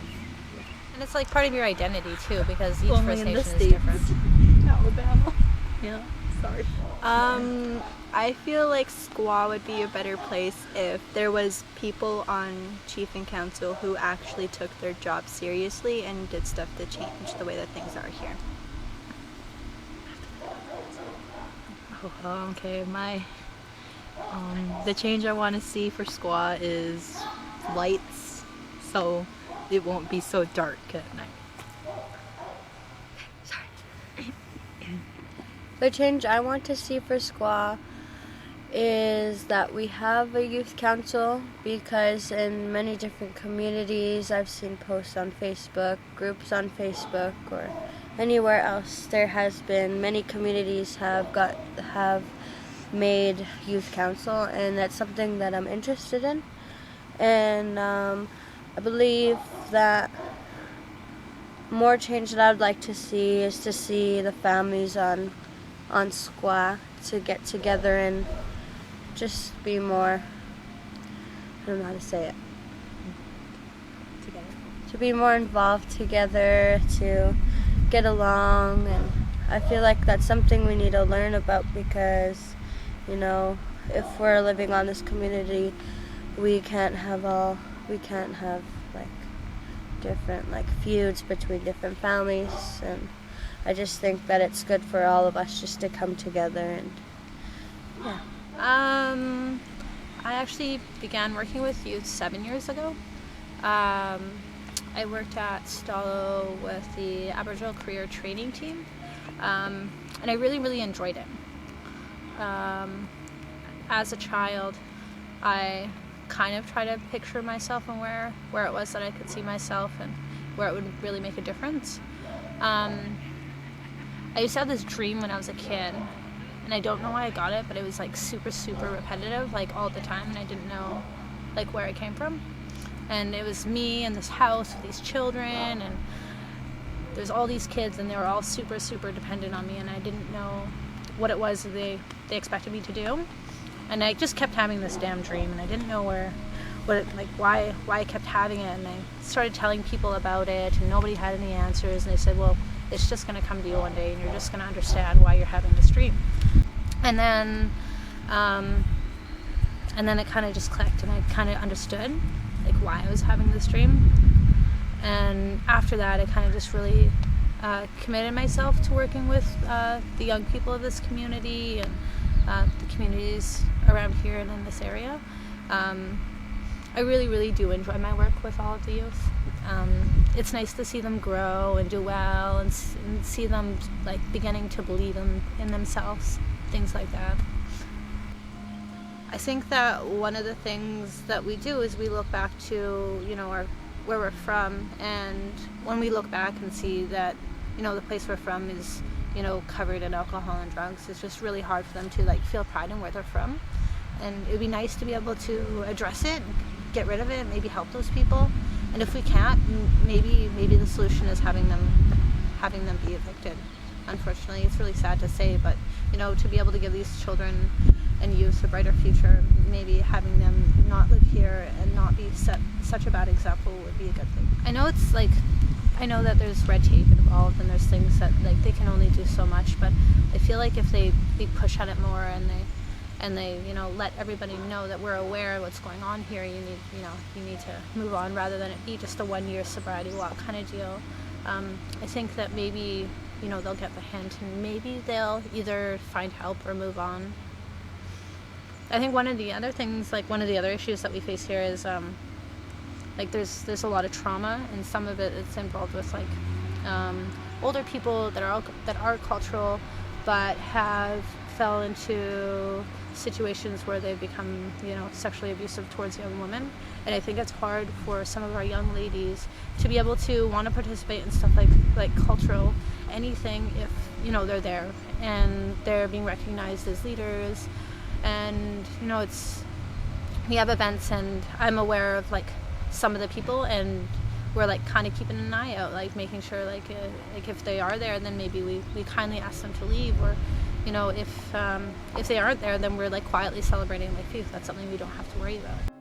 And it's like part of your identity too, because each Only First in the Nation is States. different. Alabama. Yeah, sorry. I feel like Skwah would be a better place if there was people on Chief and Council who actually took their job seriously and did stuff to change the way that things are here. Okay, the change I want to see for Skwah is lights, so it won't be so dark at night. The change I want to see for Skwah is that we have a youth council, because in many different communities I've seen posts on Facebook, groups on Facebook, or anywhere else there has been, many communities have made youth council, and that's something that I'm interested in. And I believe that more change that I'd like to see is to see the families on Skwah to get together and just be more, I don't know how to say it, to be more involved together, to get along. And I feel like that's something we need to learn about, because, you know, if we're living on this community, we can't have like different like feuds between different families. And I just think that it's good for all of us just to come together. And yeah. I actually began working with youth 7 years ago. I worked at Stallo with the Aboriginal Career Training Team, and I really, really enjoyed it. As a child, I kind of tried to picture myself and where it was that I could see myself and where it would really make a difference. I used to have this dream when I was a kid, and I don't know why I got it, but it was like super, super repetitive, like all the time, and I didn't know like where it came from. And it was me in this house with these children, and there's all these kids, and they were all super, super dependent on me, and I didn't know what it was that they expected me to do. And I just kept having this damn dream, and I didn't know why I kept having it. And I started telling people about it, and nobody had any answers. And they said, well, it's just going to come to you one day, and you're just going to understand why you're having this dream. And then it kind of just clicked, and I kind of understood like why I was having this dream. And after that, I kind of just really committed myself to working with the young people of this community and the communities around here and in this area. I really, really do enjoy my work with all of the youth. It's nice to see them grow and do well, and see them like beginning to believe in themselves, things like that. I think that one of the things that we do is we look back to, you know, where we're from, and when we look back and see that, you know, the place we're from is, you know, covered in alcohol and drugs, it's just really hard for them to like feel pride in where they're from. And it would be nice to be able to address it, get rid of it, maybe help those people. And if we can't, maybe the solution is having them be evicted. Unfortunately, it's really sad to say, but you know, to be able to give these children and youth a brighter future, maybe having them not live here and not be such a bad example would be a good thing. I know that there's red tape involved, and there's things that like they can only do so much, but I feel like if they push at it more and they you know, let everybody know that we're aware of what's going on here, you need to move on, rather than it be just a 1-year sobriety walk kind of deal. I think that maybe, you know, they'll get the hint and maybe they'll either find help or move on. I think one of the other things, like one of the other issues that we face here is like there's a lot of trauma, and some of it's involved with like older people that are cultural but have fell into situations where they've become, you know, sexually abusive towards young women. And I think it's hard for some of our young ladies to be able to want to participate in stuff like cultural anything if, you know, they're there and they're being recognized as leaders. And, you know, we have events, and I'm aware of like some of the people, and we're like kind of keeping an eye out, like making sure like if they are there, then maybe we kindly ask them to leave, or, you know, if they aren't there, then we're like quietly celebrating like youth. That's something we don't have to worry about.